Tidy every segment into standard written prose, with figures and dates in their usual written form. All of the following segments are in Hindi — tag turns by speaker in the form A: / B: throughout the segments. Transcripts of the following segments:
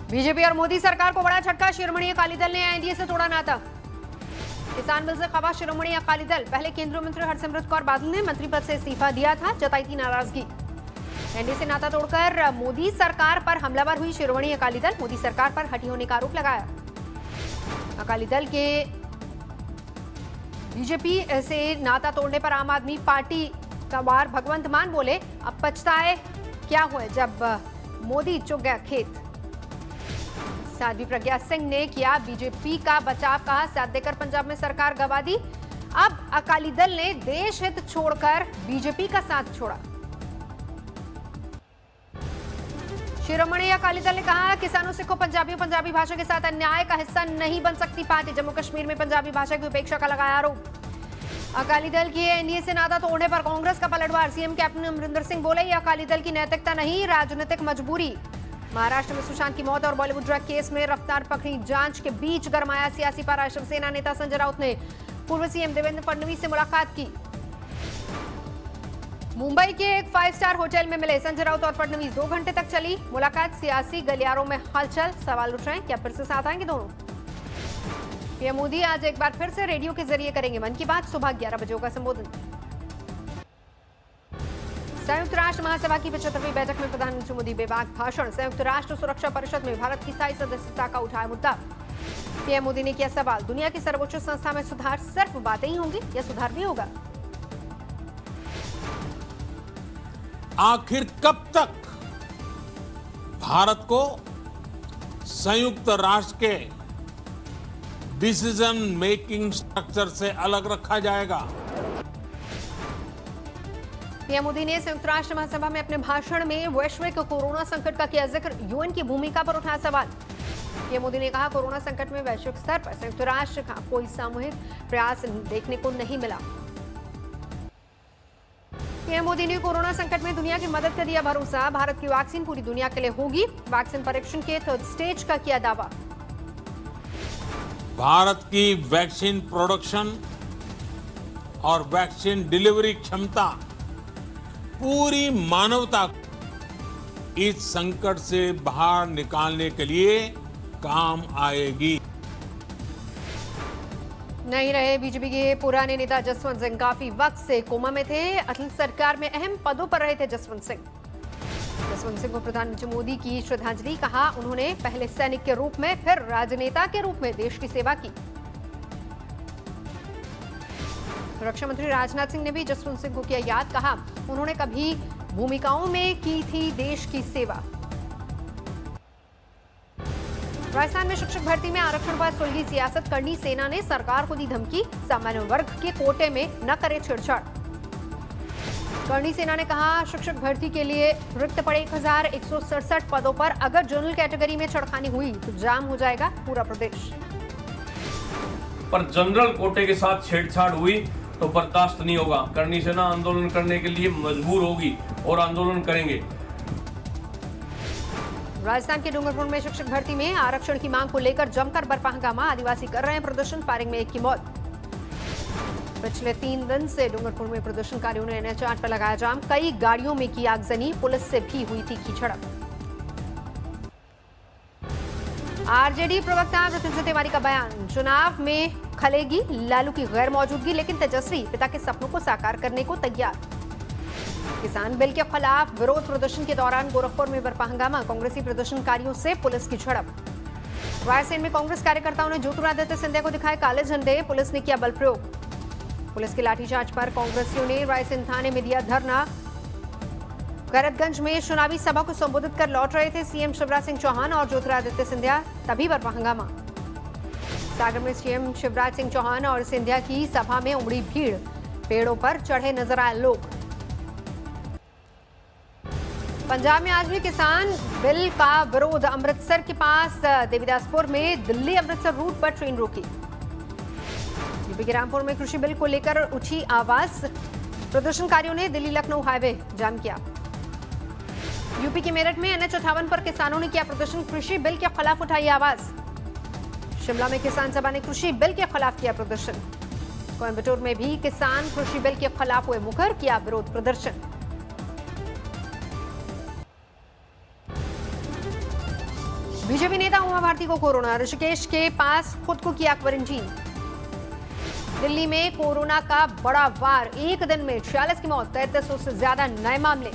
A: बीजेपी और मोदी सरकार को बड़ा झटका, शिरोमणि अकाली दल ने एनडीए से तोड़ा नाता। किसान बिल से खफा शिरोमणि अकाली दल, पहले केंद्रीय मंत्री हरसिमरत कौर बादल ने मंत्री पद से इस्तीफा दिया था, जताई थी नाराजगी। एनडीए से नाता तोड़कर मोदी सरकार पर हमलावर हुई शिरोमणि अकाली दल, मोदी सरकार पर हटी होने का आरोप लगाया। अकाली दल के बीजेपी से नाता तोड़ने पर आम आदमी पार्टी का वार भगवंत मान बोले, अब पछताए क्या हुए जब मोदी चुग गया खेत। साध्वी प्रज्ञा सिंह ने किया बीजेपी का बचाव, कहा साथ देकर पंजाब में सरकार गवा दी, अब अकाली दल ने देश हित छोड़कर बीजेपी का साथ छोड़ा। शिरोमणि अकाली दल ने कहा किसानों सिखों पंजाबियों पंजाबी भाषा के साथ अन्याय का हिस्सा नहीं बन सकती पार्टी, जम्मू कश्मीर में पंजाबी भाषा की उपेक्षा का लगाया आरोप। अकाली दल की एनडीए से नाता तोड़ने पर कांग्रेस का पलटवार, सीएम कैप्टन अमरिंदर सिंह बोले ये अकाली दल की नैतिकता नहीं, राजनीतिक मजबूरी। महाराष्ट्र में सुशांत की मौत और बॉलीवुड ड्रग केस में रफ्तार पकड़ी, जांच के बीच गरमाया सियासी पारा। शिवसेना नेता संजय राउत ने पूर्व सीएम देवेंद्र फडणवीस से मुलाकात की। मुंबई के एक 5 स्टार होटल में मिले संजय राउत और फडणवीस, 2 घंटे तक चली मुलाकात। सियासी गलियारों में हलचल, सवाल उठ रहे हैं क्या फिर से साथ आएंगे दोनों। पीएम मोदी आज एक बार फिर से रेडियो के जरिए करेंगे मन की बात, सुबह 11 बजे होगा संबोधन। संयुक्त राष्ट्र महासभा की 75वीं बैठक में प्रधानमंत्री मोदी बेबाक भाषण, संयुक्त राष्ट्र सुरक्षा परिषद में भारत की स्थायी सदस्यता का उठाया मुद्दा। पीएम मोदी ने किया सवाल, दुनिया की सर्वोच्च संस्था में सुधार सिर्फ बातें ही होंगी या सुधार भी होगा।
B: आखिर कब तक भारत को संयुक्त राष्ट्र के डिसीजन मेकिंग स्ट्रक्चर से अलग रखा जाएगा।
A: पीएम मोदी ने संयुक्त राष्ट्र महासभा में अपने भाषण में वैश्विक कोरोना संकट का किया जिक्र, यूएन की भूमिका पर उठाया सवाल। पीएम मोदी ने कहा कोरोना संकट में वैश्विक स्तर पर संयुक्त राष्ट्र का कोई सामूहिक प्रयास देखने को नहीं मिला। पीएम मोदी ने कोरोना संकट में दुनिया की मदद का दिया भरोसा, भारत की वैक्सीन पूरी दुनिया के लिए होगी, वैक्सीन परीक्षण के 3rd स्टेज का किया दावा।
B: भारत की वैक्सीन प्रोडक्शन और वैक्सीन डिलीवरी क्षमता पूरी मानवता को इस संकट से बाहर निकालने के लिए काम आएगी।
A: नहीं रहे बीजेपी के पुराने नेता जसवंत सिंह, काफी वक्त से कोमा में थे, अटल सरकार में अहम पदों पर रहे थे जसवंत सिंह। जसवंत सिंह को प्रधानमंत्री मोदी की श्रद्धांजलि, कहा उन्होंने पहले सैनिक के रूप में फिर राजनेता के रूप में देश की सेवा की। रक्षा मंत्री राजनाथ सिंह ने भी जसवंत सिंह को किया याद, कहा उन्होंने कभी भूमिकाओं में की थी देश की सेवा। राजस्थान में शिक्षक भर्ती में आरक्षण पर सुलगी सियासत करनी, सेना ने सरकार को दी धमकी, सामान्य वर्ग के कोटे में न करे छेड़छाड़। करनी सेना ने कहा शिक्षक भर्ती के लिए रिक्त पड़े 1167 पदों पर अगर जनरल कैटेगरी में छेड़खानी हुई तो जाम हो जाएगा पूरा प्रदेश।
C: पर जनरल कोटे के साथ छेड़छाड़ हुई तो बर्दाश्त नहीं होगा। करनी सेना आंदोलन करने के लिए मजबूर होगी और आंदोलन करेंगे।
A: राजस्थान के डूंगरपुर में शिक्षक भर्ती में आरक्षण की मांग को लेकर जमकर बरपा हंगामा, आदिवासी कर रहे हैं प्रदर्शन, फायरिंग में 1 की मौत। पिछले 3 दिन से डूंगरपुर में प्रदर्शनकारियों ने NH 8 पर लगाया जाम, कई गाड़ियों में की आगजनी, पुलिस से भी हुई तीखी झड़प। आरजेडी प्रवक्ता मृत्युंजय तिवारी का बयान, चुनाव में खलेगी लालू की गैर मौजूदगी, लेकिन तेजस्वी पिता के सपनों को साकार करने को तैयार। किसान बिल के खिलाफ विरोध प्रदर्शन के दौरान गोरखपुर में बरपा हंगामा, कांग्रेसी प्रदर्शनकारियों से पुलिस की झड़प। रायसेन में कांग्रेस कार्यकर्ताओं ने ज्योतिरादित्य सिंधिया को दिखाए काले झंडे, पुलिस ने किया बल प्रयोग। पुलिस की लाठीचार्ज पर कांग्रेसियों ने रायसेन थाने में दिया धरना। गैरतगंज में चुनावी सभा को संबोधित कर लौट रहे थे सीएम शिवराज सिंह चौहान और ज्योतिरादित्य सिंधिया, तभी बरपा हंगामा। सागर में सीएम शिवराज सिंह चौहान और सिंधिया की सभा में उमड़ी भीड़, पेड़ों पर चढ़े नजर आए लोग। पंजाब में आज भी किसान बिल का विरोध, अमृतसर के पास देवीदासपुर में दिल्ली अमृतसर रूट पर ट्रेन रोकी। यूपी के रामपुर में कृषि बिल को लेकर उठी आवाज, प्रदर्शनकारियों ने दिल्ली लखनऊ हाईवे जाम किया। यूपी के मेरठ में NH 58 पर किसानों ने किया प्रदर्शन, कृषि बिल के खिलाफ उठाई आवाज। शिमला में किसान सभा ने कृषि बिल के खिलाफ किया प्रदर्शन। कोयंबटूर में भी किसान कृषि बिल के खिलाफ हुए मुखर, किया विरोध प्रदर्शन। बीजेपी नेता उमा भारती को कोरोना, ऋषिकेश के पास खुद को किया क्वारंटीन। दिल्ली में कोरोना का बड़ा वार, एक दिन में 46 की मौत, 3300 से ज्यादा नए मामले।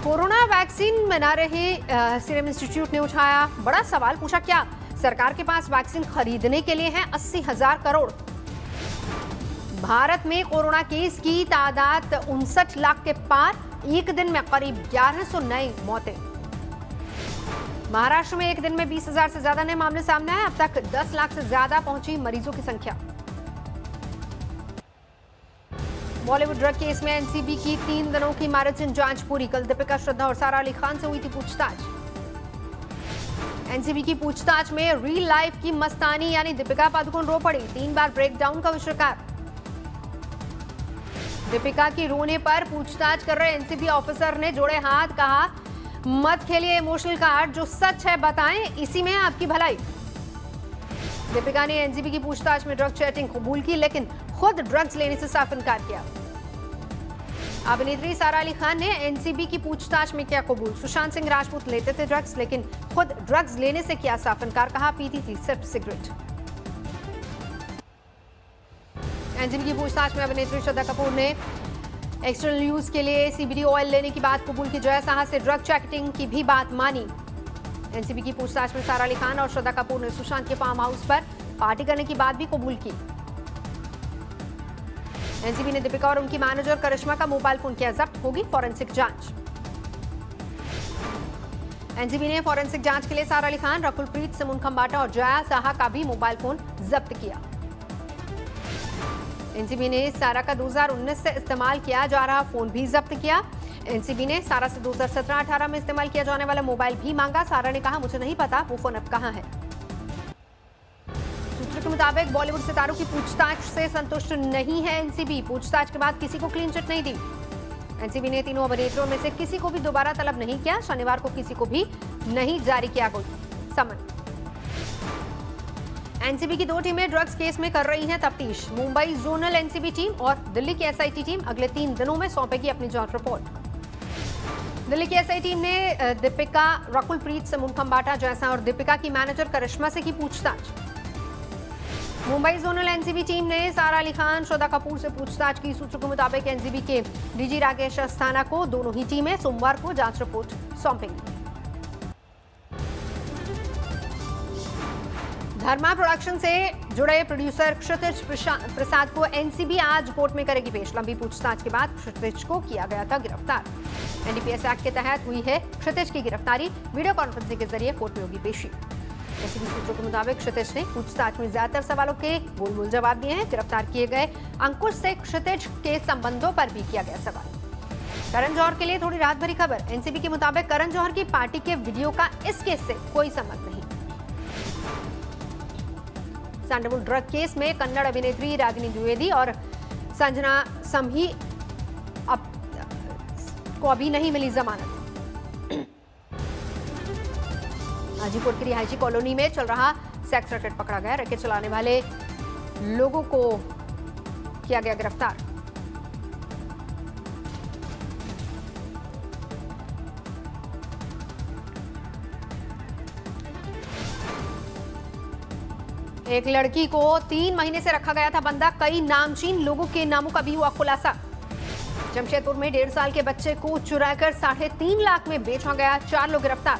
A: कोरोना वैक्सीन बना रहे सीरम इंस्टीट्यूट ने उठाया बड़ा सवाल, पूछा क्या सरकार के पास वैक्सीन खरीदने के लिए है 80,000 करोड़। भारत में कोरोना केस की तादाद 59 लाख के पार, एक दिन में करीब 1100 नई मौतें। महाराष्ट्र में एक दिन में 20,000 से ज्यादा नए मामले सामने आए, अब तक 10 लाख से ज्यादा पहुंची मरीजों की संख्या। बॉलीवुड ड्रग केस में एनसीबी की 3 दिनों की मैराथन जांच पूरी। कल दीपिका, श्रद्धा और सारा अली खान से हुई थी पूछताछ। एनसीबी की पूछताछ में रियल लाइफ की मस्तानी यानी दीपिका पादुकोण रो पड़ी, 3 बार ब्रेकडाउन का विश्वकार। दीपिका की रोने पर पूछताछ कर रहे एनसीबी ऑफिसर ने जोड़े हाथ, कहा मत खेलिए इमोशनल कार्ड, जो सच है बताएं, इसी में आपकी भलाई। दीपिका ने एनसीबी की पूछताछ में ड्रग चैटिंग कबूल की, लेकिन खुद ड्रग्स लेने से साफ इनकार किया। अभिनेत्री सारा अली खान ने एनसीबी की पूछताछ में किया कबूल, सुशांत सिंह राजपूत लेते थे ड्रग्स, लेकिन खुद ड्रग्स लेने से किया साफ इनकार, कहा पीती थी सिर्फ सिगरेट। एनसीबी की पूछताछ में अभिनेत्री श्रद्धा कपूर ने एक्सटर्नल यूज के लिए सीबीडी ऑयल लेने की बात कबूल की, जय साहा से ड्रग चैटिंग की भी बात मानी। एनसीबी की पूछताछ में सारा अली खान और श्रद्धा कपूर ने सुशांत के फार्म हाउस पर पार्टी करने की बात भी कबूल की। एनसीबी ने दीपिका और उनकी मैनेजर करिश्मा का मोबाइल फोन किया जब्त, होगी फॉरेंसिक जांच। एनसीबी ने फॉरेंसिक जांच के लिए सारा अली खान, रकुल प्रीत, सिमुन खंबाटा और जया साहा का भी मोबाइल फोन जब्त किया। एनसीबी ने सारा का 2019 से इस्तेमाल किया जा रहा फोन भी जब्त किया। एनसीबी ने सारा से 2017-18 में इस्तेमाल किया जाने वाला मोबाइल भी मांगा। सारा ने कहा मुझे नहीं पता वो फोन अब कहां है। सूत्रों के मुताबिक बॉलीवुड सितारों की पूछताछ से संतुष्ट नहीं है एनसीबी, पूछताछ के बाद किसी को क्लीन चिट नहीं दी। एनसीबी ने तीनों अभिनेत्रियों में से किसी को भी दोबारा तलब नहीं किया। शनिवार को किसी को भी नहीं जारी किया कोई समन। एनसीबी की 2 टीमें ड्रग्स केस में कर रही हैं तफ्तीश। मुंबई जोनल एनसीबी टीम और दिल्ली की एसआईटी टीम अगले 3 दिनों में सौंपेगी अपनी जांच रिपोर्ट। दिल्ली की एसआई टीम ने दीपिका, रकुल प्रीत, सिमुन खंबाटा, जैसा और दीपिका की मैनेजर करिश्मा से की पूछताछ। मुंबई जोनल एनसीबी टीम ने सारा अली खान, श्रद्धा कपूर से पूछताछ की। सूत्रों के मुताबिक एनसीबी के डीजी राकेश अस्थाना को दोनों ही टीमें सोमवार को जांच रिपोर्ट सौंपेंगी। धर्मा प्रोडक्शन से जुड़े प्रोड्यूसर क्षितिज प्रसाद को एनसीबी आज कोर्ट में करेगी पेश। लंबी पूछताछ के बाद क्षितिज को किया गया था गिरफ्तार। एनडीपीएस एक्ट के तहत हुई है क्षितिज की गिरफ्तारी। वीडियो कॉन्फ्रेंसिंग के जरिए कोर्ट में होगी पेशी। एनसीबी सूत्रों के मुताबिक क्षितिज ने पूछताछ में ज्यादातर सवालों के गोल-गोल जवाब दिए हैं। गिरफ्तार किए गए अंकुश से क्षितिज के संबंधों पर भी किया गया सवाल। करण जौहर के लिए थोड़ी राहत भरी खबर। एनसीबी के मुताबिक करण जौहर की पार्टी के वीडियो का इस केस से कोई संबंध नहीं। सैंडलवुड ड्रग केस में कन्नड़ अभिनेत्री रागिनी द्विवेदी और संजना समही को अभी नहीं मिली जमानत। हाजीपुर की रिहायशी कॉलोनी में चल रहा सेक्स रैकेट पकड़ा गया। रैकेट चलाने वाले लोगों को किया गया गिरफ्तार। एक लड़की को 3 महीने से रखा गया था बंदा। कई नामचीन लोगों के नामों का भी हुआ खुलासा। जमशेदपुर में 1.5 साल के बच्चे को चुराकर 3.5 लाख में बेचा गया। 4 लोग गिरफ्तार।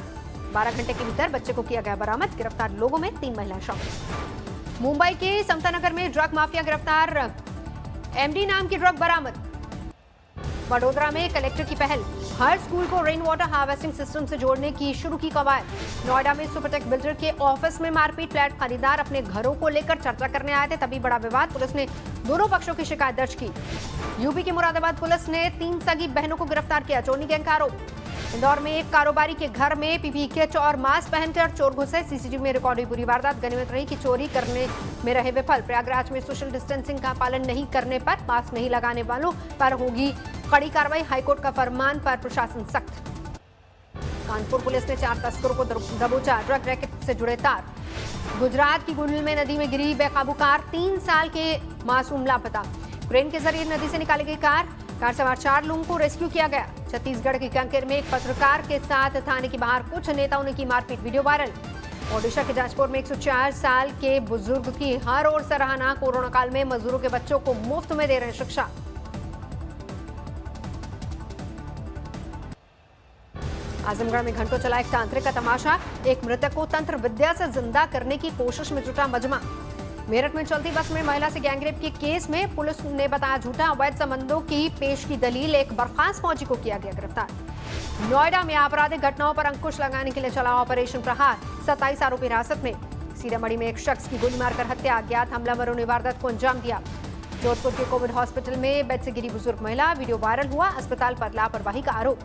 A: 12 घंटे के भीतर बच्चे को किया गया बरामद। गिरफ्तार लोगों में 3 महिलाएं शामिल। मुंबई के समतानगर में ड्रग माफिया गिरफ्तार। एमडी नाम की ड्रग बरामद। वडोदरा में कलेक्टर की पहल, हर स्कूल को रेन वाटर हार्वेस्टिंग सिस्टम से जोड़ने की शुरू की कवायद। नोएडा में सुपरटेक बिल्डर के ऑफिस में मारपीट। फ्लैट खरीदार अपने घरों को लेकर चर्चा करने आए थे, तभी बड़ा विवाद। पुलिस ने दोनों पक्षों की शिकायत दर्ज की। यूपी के मुरादाबाद पुलिस ने 3 सगी बहनों को गिरफ्तार किया। चोरी गैंग का आरोप। इंदौर में एक कारोबारी के घर में पीपीई किट और मास्क पहनकर चोर घुसे। सीसीटीवी में रिकॉर्ड हुई पूरी वारदात। गनीमत रही कि चोरी करने में रहे विफल। प्रयागराज में सोशल डिस्टेंसिंग का पालन नहीं करने पर, मास्क नहीं लगाने वालों पर होगी कड़ी कार्रवाई। हाईकोर्ट का फरमान पर प्रशासन सख्त। कानपुर पुलिस ने 4 तस्करों को दबोचा। ड्रग रैकेट से जुड़े तार। गुजरात की गुंडल में नदी में गिरी बेकाबू कार। 3 साल के मासूम लापता। क्रेन के जरिए नदी से निकाली गई कार सवार 4 लोगों को रेस्क्यू किया गया। छत्तीसगढ़ के कांकेर में एक पत्रकार के साथ थाने के बाहर कुछ नेताओं ने की मारपीट, वीडियो वायरल। ओडिशा के जाजपुर में 104 साल के बुजुर्ग की हर ओर सराहना, कोरोना काल में मजदूरों के बच्चों को मुफ्त में दे रहे हैं शिक्षा। आजमगढ़ में घंटों चला एक तांत्रिक का तमाशा, एक मृतक को तंत्र विद्या से जिंदा करने की कोशिश में जुटा मजमा। मेरठ में चलती बस में महिला से गैंगरेप के केस में पुलिस ने बताया झूठा, अवैध संबंधों की पेश की दलील, एक बर्खास्त फौजी को किया गया गिरफ्तार। नोएडा में आपराधिक घटनाओं पर अंकुश लगाने के लिए चला ऑपरेशन प्रहार, 27 आरोपी हिरासत में। सीतामढ़ी में एक शख्स की गोली मारकर हत्या, अज्ञात हमलावरों ने वारदात को अंजाम दिया। जोधपुर के कोविड हॉस्पिटल में बेड से गिरी बुजुर्ग महिला, वीडियो वायरल हुआ, अस्पताल पर लापरवाही का आरोप।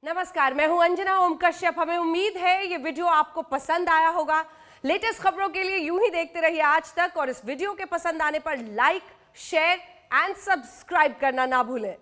D: नमस्कार, मैं हूं अंजना ओम कश्यप। हमें उम्मीद है ये वीडियो आपको पसंद आया होगा। लेटेस्ट खबरों के लिए यूं ही देखते रहिए आज तक, और इस वीडियो के पसंद आने पर लाइक, शेयर एंड सब्सक्राइब करना ना भूलें।